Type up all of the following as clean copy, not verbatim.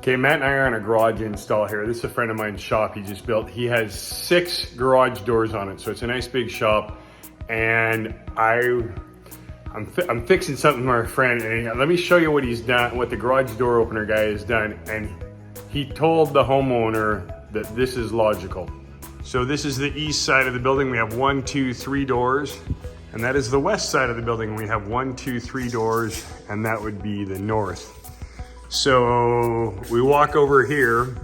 Okay, Matt and I are on a garage install here. This is a friend of mine's shop he just built. He has 6 garage doors on it, so it's a nice big shop. And I'm fixing something for my friend, and let me show you what he's done, what the garage door opener guy has done. And he told the homeowner that this is logical. So this is the east side of the building. We have 1, 2, 3 doors. And that is the west side of the building. We have 1, 2, 3 doors, and that would be the north. So we walk over here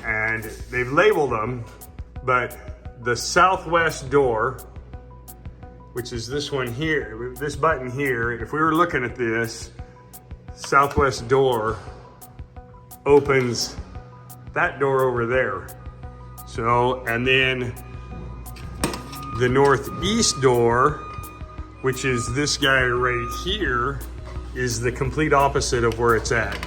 and they've labeled them, but the southwest door, which is this one here, this button here, if we were looking at this, southwest door opens that door over there. So, and then the northeast door, which is this guy right here, is the complete opposite of where it's at.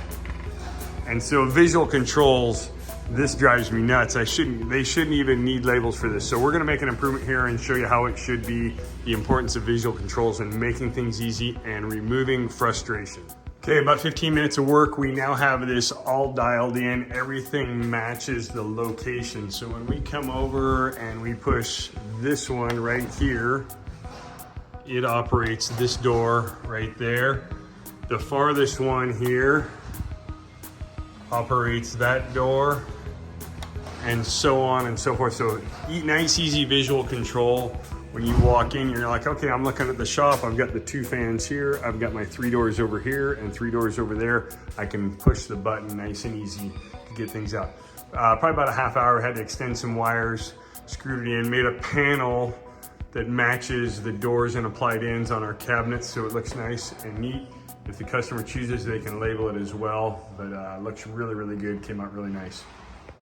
And so visual controls, this drives me nuts. They shouldn't even need labels for this. So we're gonna make an improvement here and show you how it should be, the importance of visual controls and making things easy and removing frustration. Okay, about 15 minutes of work. We now have this all dialed in. Everything matches the location. So when we come over and we push this one right here, it operates this door right there. The farthest one here operates that door, and so on and so forth. So nice, easy visual control. When you walk in, you're like, okay, I'm looking at the shop. I've got the 2 fans here. I've got my 3 doors over here and 3 doors over there. I can push the button nice and easy to get things out. Probably about a half hour. Had to extend some wires, screwed it in, made a panel that matches the doors and applied ends on our cabinets, so it looks nice and neat. If the customer chooses, they can label it as well, but looks really, really good, came out really nice.